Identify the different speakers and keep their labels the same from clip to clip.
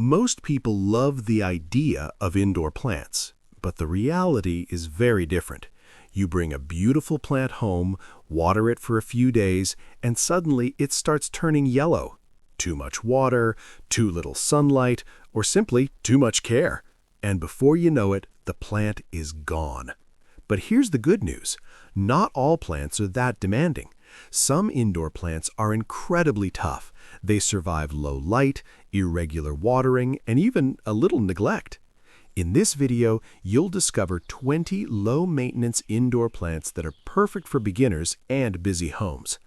Speaker 1: Most people love the idea of indoor plants, but the reality is very different. You bring a beautiful plant home, water it for a few days, and suddenly it starts turning yellow. Too much water, too little sunlight, or simply too much care. And before you know it, the plant is gone. But here's the good news. Not all plants are that demanding. Some indoor plants are incredibly tough. They survive low light, irregular watering, and even a little neglect. In this video, you'll discover 20 low-maintenance indoor plants that are perfect for beginners and busy homes.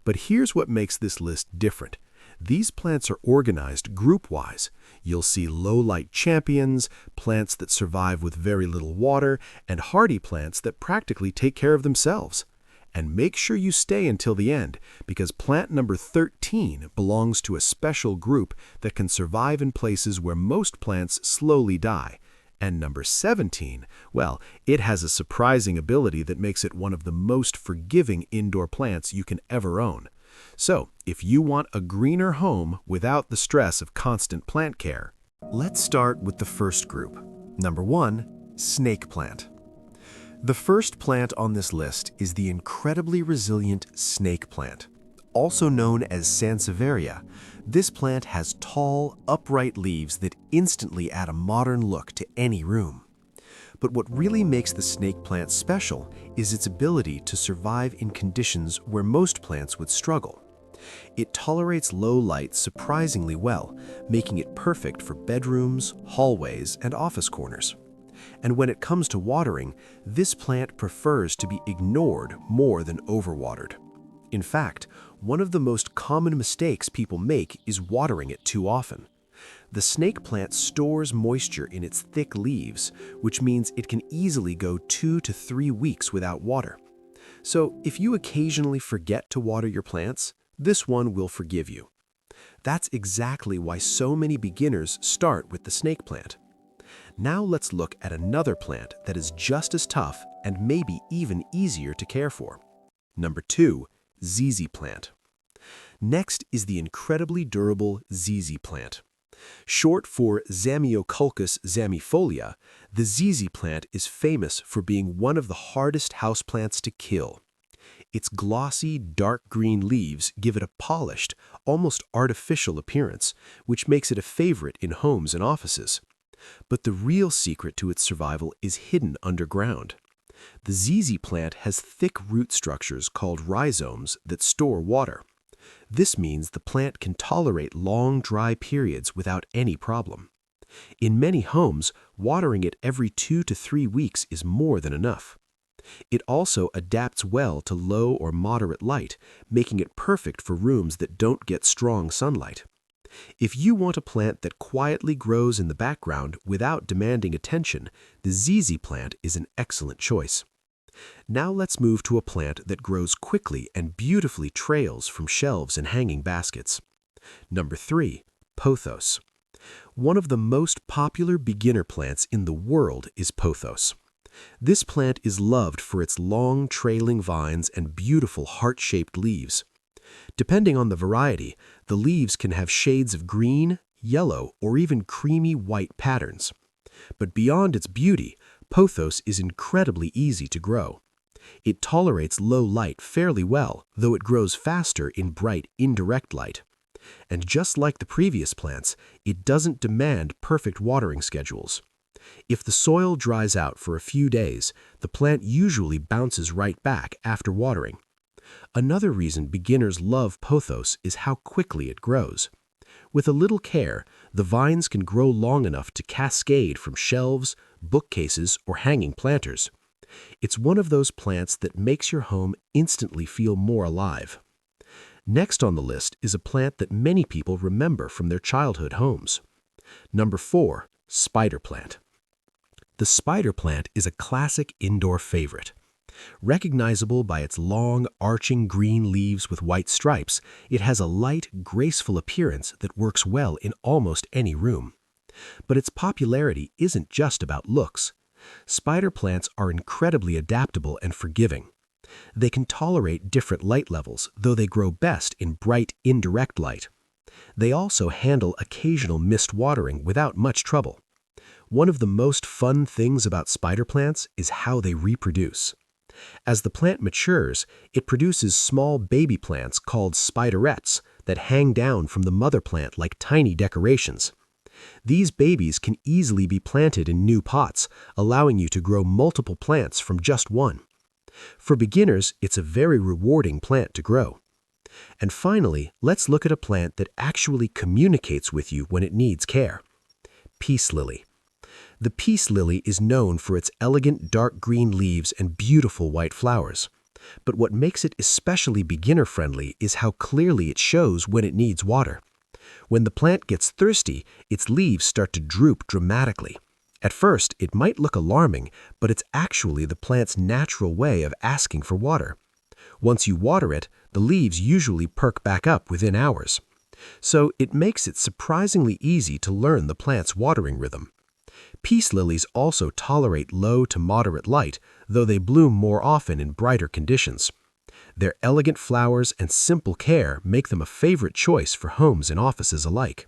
Speaker 1: But here's what makes this list different. These plants are organized group-wise. You'll see low-light champions, plants that survive with very little water, and hardy plants that practically take care of themselves. And make sure you stay until the end, because plant number 13 belongs to a special group that can survive in places where most plants slowly die. And number 17, well, it has a surprising ability that makes it one of the most forgiving indoor plants you can ever own. So, if you want a greener home without the stress of constant plant care, let's start with the first group. Number 1, snake plant. The first plant on this list is the incredibly resilient snake plant. Also known as Sansevieria, this plant has tall, upright leaves that instantly add a modern look to any room. But what really makes the snake plant special is its ability to survive in conditions where most plants would struggle. It tolerates low light surprisingly well, making it perfect for bedrooms, hallways, and office corners. And when it comes to watering, this plant prefers to be ignored more than overwatered. In fact, one of the most common mistakes people make is watering it too often. The snake plant stores moisture in its thick leaves, which means it can easily go 2 to 3 weeks without water. So if you occasionally forget to water your plants, this one will forgive you. That's exactly why so many beginners start with the snake plant. Now let's look at another plant that is just as tough and maybe even easier to care for. Number 2, ZZ plant. Next is the incredibly durable ZZ plant. Short for Zamioculcas zamifolia, the ZZ plant is famous for being one of the hardest houseplants to kill. Its glossy, dark green leaves give it a polished, almost artificial appearance, which makes it a favorite in homes and offices. But the real secret to its survival is hidden underground. The ZZ plant has thick root structures called rhizomes that store water. This means the plant can tolerate long, dry periods without any problem. In many homes, watering it every 2 to 3 weeks is more than enough. It also adapts well to low or moderate light, making it perfect for rooms that don't get strong sunlight. If you want a plant that quietly grows in the background without demanding attention, the ZZ plant is an excellent choice. Now let's move to a plant that grows quickly and beautifully trails from shelves and hanging baskets. Number 3, pothos. One of the most popular beginner plants in the world is pothos. This plant is loved for its long trailing vines and beautiful heart-shaped leaves. Depending on the variety, the leaves can have shades of green, yellow, or even creamy white patterns. But beyond its beauty, pothos is incredibly easy to grow. It tolerates low light fairly well, though it grows faster in bright, indirect light. And just like the previous plants, it doesn't demand perfect watering schedules. If the soil dries out for a few days, the plant usually bounces right back after watering. Another reason beginners love pothos is how quickly it grows. With a little care, the vines can grow long enough to cascade from shelves, bookcases, or hanging planters. It's one of those plants that makes your home instantly feel more alive. Next on the list is a plant that many people remember from their childhood homes. Number 4, spider plant. The spider plant is a classic indoor favorite. Recognizable by its long, arching green leaves with white stripes, it has a light, graceful appearance that works well in almost any room. But its popularity isn't just about looks. Spider plants are incredibly adaptable and forgiving. They can tolerate different light levels, though they grow best in bright, indirect light. They also handle occasional mist watering without much trouble. One of the most fun things about spider plants is how they reproduce. As the plant matures, it produces small baby plants called spiderets that hang down from the mother plant like tiny decorations. These babies can easily be planted in new pots, allowing you to grow multiple plants from just one. For beginners, it's a very rewarding plant to grow. And finally, let's look at a plant that actually communicates with you when it needs care. Peace lily. The peace lily is known for its elegant dark green leaves and beautiful white flowers. But what makes it especially beginner-friendly is how clearly it shows when it needs water. When the plant gets thirsty, its leaves start to droop dramatically. At first, it might look alarming, but it's actually the plant's natural way of asking for water. Once you water it, the leaves usually perk back up within hours. So it makes it surprisingly easy to learn the plant's watering rhythm. Peace lilies also tolerate low to moderate light, though they bloom more often in brighter conditions. Their elegant flowers and simple care make them a favorite choice for homes and offices alike.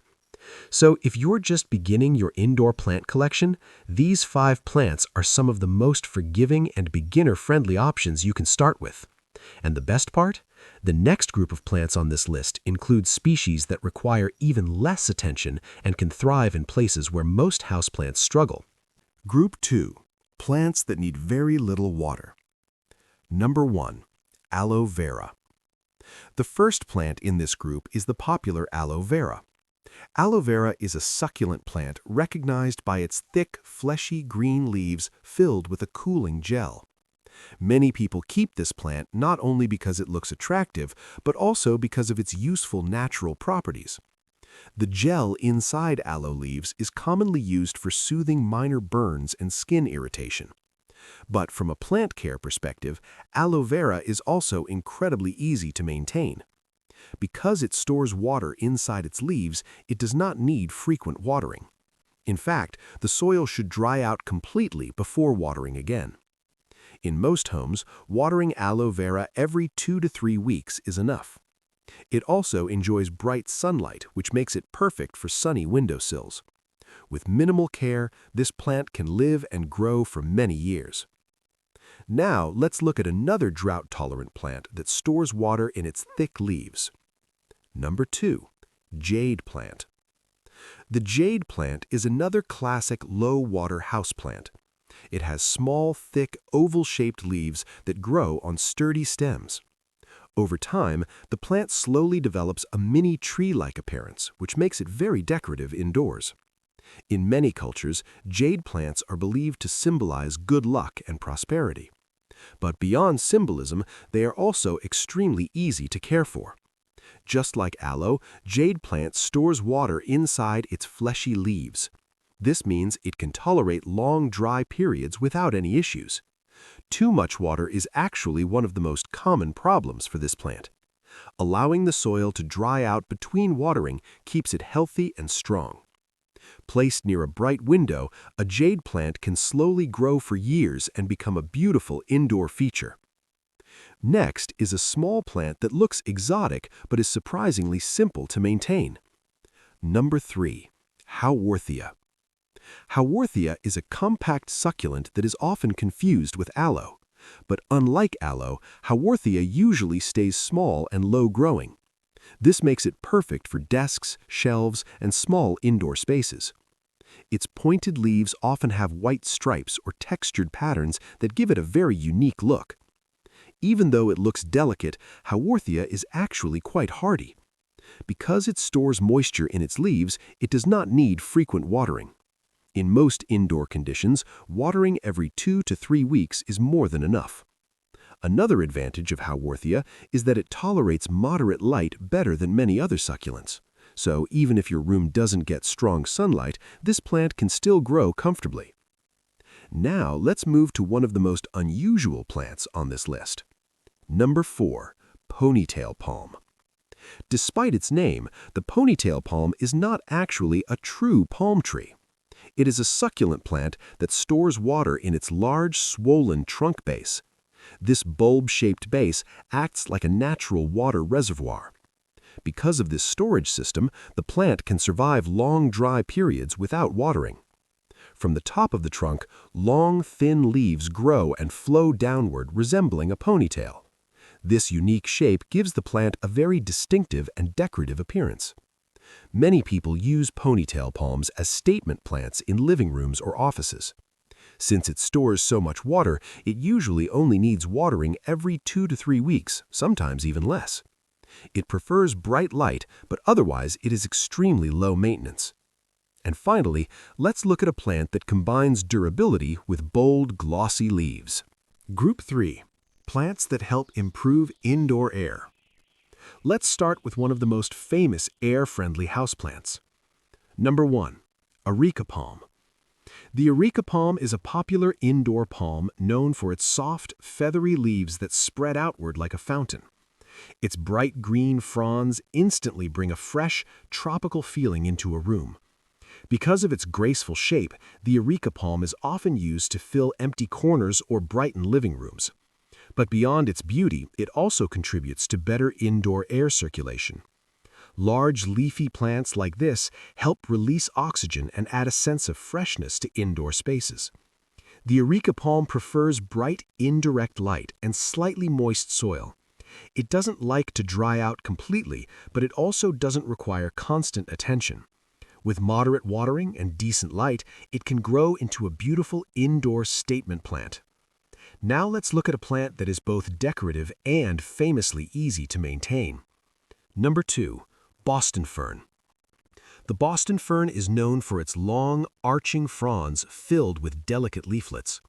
Speaker 1: So if you're just beginning your indoor plant collection, these 5 plants are some of the most forgiving and beginner-friendly options you can start with. And the best part? The next group of plants on this list includes species that require even less attention and can thrive in places where most houseplants struggle. Group 2. Plants that need very little water. Number 1. Aloe vera. The first plant in this group is the popular aloe vera. Aloe vera is a succulent plant recognized by its thick, fleshy green leaves filled with a cooling gel. Many people keep this plant not only because it looks attractive, but also because of its useful natural properties. The gel inside aloe leaves is commonly used for soothing minor burns and skin irritation. But from a plant care perspective, aloe vera is also incredibly easy to maintain. Because it stores water inside its leaves, it does not need frequent watering. In fact, the soil should dry out completely before watering again. In most homes, watering aloe vera every 2 to 3 weeks is enough. It also enjoys bright sunlight, which makes it perfect for sunny windowsills. With minimal care, this plant can live and grow for many years. Now, let's look at another drought-tolerant plant that stores water in its thick leaves. Number 2. Jade plant. The jade plant is another classic low-water houseplant. It has small, thick, oval-shaped leaves that grow on sturdy stems. Over time, the plant slowly develops a mini tree-like appearance, which makes it very decorative indoors. In many cultures, jade plants are believed to symbolize good luck and prosperity. But beyond symbolism, they are also extremely easy to care for. Just like aloe, jade plant stores water inside its fleshy leaves. This means it can tolerate long, dry periods without any issues. Too much water is actually one of the most common problems for this plant. Allowing the soil to dry out between watering keeps it healthy and strong. Placed near a bright window, a jade plant can slowly grow for years and become a beautiful indoor feature. Next is a small plant that looks exotic but is surprisingly simple to maintain. Number 3. Haworthia. Haworthia is a compact succulent that is often confused with aloe. But unlike aloe, Haworthia usually stays small and low-growing. This makes it perfect for desks, shelves, and small indoor spaces. Its pointed leaves often have white stripes or textured patterns that give it a very unique look. Even though it looks delicate, Haworthia is actually quite hardy. Because it stores moisture in its leaves, it does not need frequent watering. In most indoor conditions, watering every 2 to 3 weeks is more than enough. Another advantage of Haworthia is that it tolerates moderate light better than many other succulents. So even if your room doesn't get strong sunlight, this plant can still grow comfortably. Now let's move to one of the most unusual plants on this list. Number 4. Ponytail palm. Despite its name, the ponytail palm is not actually a true palm tree. It is a succulent plant that stores water in its large, swollen trunk base. This bulb-shaped base acts like a natural water reservoir. Because of this storage system, the plant can survive long dry periods without watering. From the top of the trunk, long, thin leaves grow and flow downward, resembling a ponytail. This unique shape gives the plant a very distinctive and decorative appearance. Many people use ponytail palms as statement plants in living rooms or offices. Since it stores so much water, it usually only needs watering every 2 to 3 weeks, sometimes even less. It prefers bright light, but otherwise it is extremely low maintenance. And finally, let's look at a plant that combines durability with bold, glossy leaves. Group 3. Plants that help improve indoor air. Let's start with one of the most famous air-friendly houseplants. Number 1. Areca palm. The areca palm is a popular indoor palm known for its soft, feathery leaves that spread outward like a fountain. Its bright green fronds instantly bring a fresh, tropical feeling into a room. Because of its graceful shape, the areca palm is often used to fill empty corners or brighten living rooms. But beyond its beauty, it also contributes to better indoor air circulation. Large leafy plants like this help release oxygen and add a sense of freshness to indoor spaces. The areca palm prefers bright, indirect light and slightly moist soil. It doesn't like to dry out completely, but it also doesn't require constant attention. With moderate watering and decent light, it can grow into a beautiful indoor statement plant. Now let's look at a plant that is both decorative and famously easy to maintain. Number 2. Boston fern. The Boston fern is known for its long, arching fronds filled with delicate leaflets.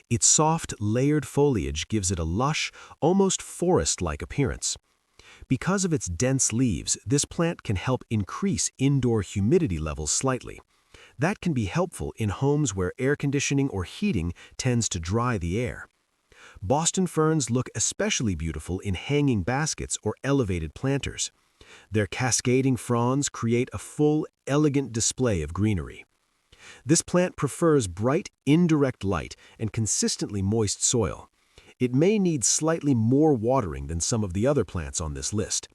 Speaker 1: Its soft, layered foliage gives it a lush, almost forest-like appearance. Because of its dense leaves, this plant can help increase indoor humidity levels slightly. That can be helpful in homes where air conditioning or heating tends to dry the air. Boston ferns look especially beautiful in hanging baskets or elevated planters. Their cascading fronds create a full, elegant display of greenery. This plant prefers bright, indirect light and consistently moist soil. It may need slightly more watering than some of the other plants on this list.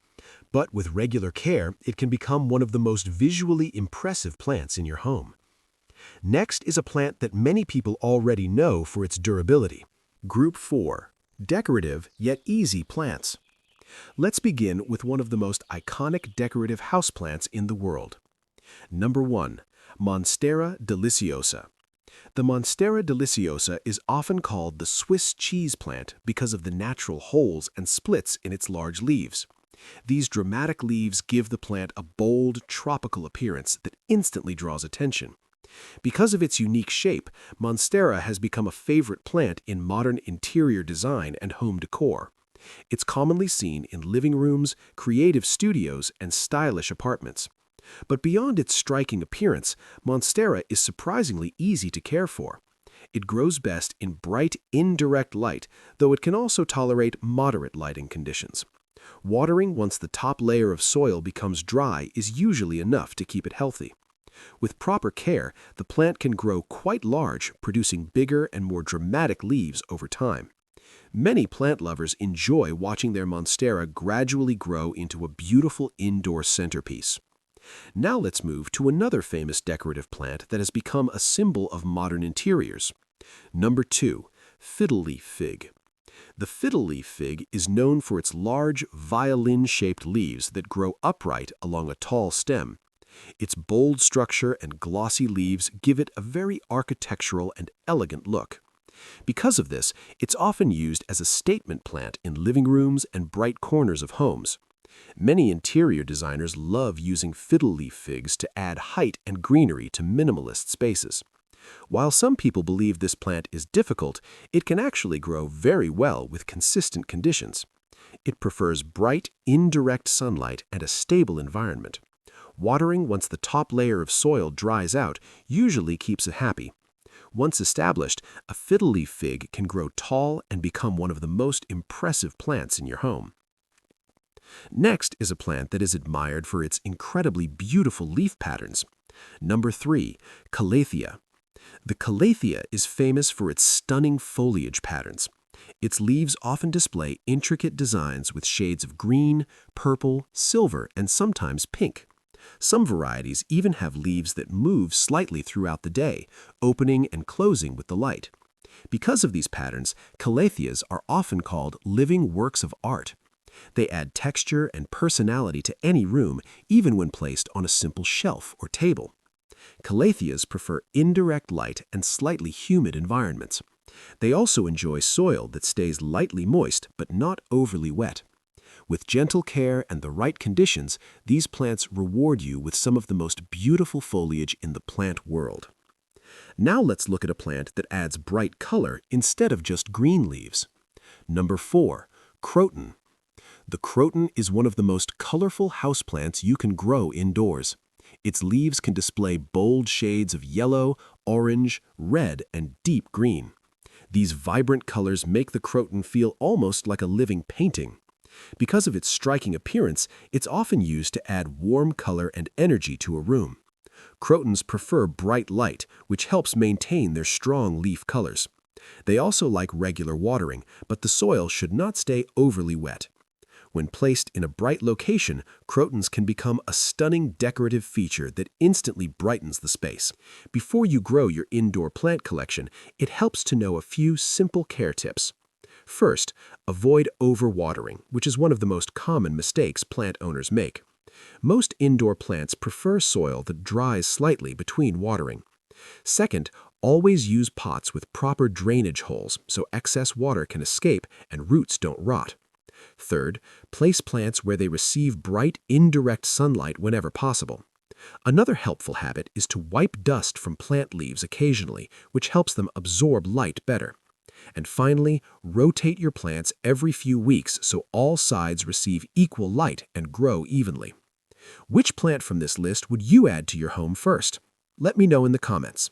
Speaker 1: But with regular care, it can become one of the most visually impressive plants in your home. Next is a plant that many people already know for its durability. Group 4. Decorative yet easy plants. Let's begin with one of the most iconic decorative houseplants in the world. Number 1. Monstera deliciosa. The Monstera deliciosa is often called the Swiss cheese plant because of the natural holes and splits in its large leaves. These dramatic leaves give the plant a bold, tropical appearance that instantly draws attention. Because of its unique shape, Monstera has become a favorite plant in modern interior design and home decor. It's commonly seen in living rooms, creative studios, and stylish apartments. But beyond its striking appearance, Monstera is surprisingly easy to care for. It grows best in bright, indirect light, though it can also tolerate moderate lighting conditions. Watering once the top layer of soil becomes dry is usually enough to keep it healthy. With proper care, the plant can grow quite large, producing bigger and more dramatic leaves over time. Many plant lovers enjoy watching their Monstera gradually grow into a beautiful indoor centerpiece. Now let's move to another famous decorative plant that has become a symbol of modern interiors. Number 2. Fiddle leaf fig. The fiddle leaf fig is known for its large, violin-shaped leaves that grow upright along a tall stem. Its bold structure and glossy leaves give it a very architectural and elegant look. Because of this, it's often used as a statement plant in living rooms and bright corners of homes. Many interior designers love using fiddle leaf figs to add height and greenery to minimalist spaces. While some people believe this plant is difficult, it can actually grow very well with consistent conditions. It prefers bright, indirect sunlight and a stable environment. Watering once the top layer of soil dries out usually keeps it happy. Once established, a fiddle leaf fig can grow tall and become one of the most impressive plants in your home. Next is a plant that is admired for its incredibly beautiful leaf patterns. Number 3. Calathea. The calathea is famous for its stunning foliage patterns.
Speaker 2: Its leaves often display intricate designs with shades of green, purple, silver, and sometimes pink. Some varieties even have leaves that move slightly throughout the day, opening and closing with the light. Because of these patterns, calatheas are often called living works of art. They add texture and personality to any room, even when placed on a simple shelf or table. Calatheas prefer indirect light and slightly humid environments. They also enjoy soil that stays lightly moist but not overly wet. With gentle care and the right conditions, these plants reward you with some of the most beautiful foliage in the plant world. Now let's look at a plant that adds bright color instead of just green leaves. Number 4. Croton. The croton is one of the most colorful houseplants you can grow indoors. Its leaves can display bold shades of yellow, orange, red, and deep green. These vibrant colors make the croton feel almost like a living painting. Because of its striking appearance, it's often used to add warm color and energy to a room. Crotons prefer bright light, which helps maintain their strong leaf colors. They also like regular watering, but the soil should not stay overly wet. When placed in a bright location, crotons can become a stunning decorative feature that instantly brightens the space. Before you grow your indoor plant collection, it helps to know a few simple care tips. First, avoid overwatering, which is one of the most common mistakes plant owners make. Most indoor plants prefer soil that dries slightly between watering. Second, always use pots with proper drainage holes so excess water can escape and roots don't rot. Third, place plants where they receive bright, indirect sunlight whenever possible. Another helpful habit is to wipe dust from plant leaves occasionally, which helps them absorb light better. And finally, rotate your plants every few weeks so all sides receive equal light and grow evenly. Which plant from this list would you add to your home first? Let me know in the comments.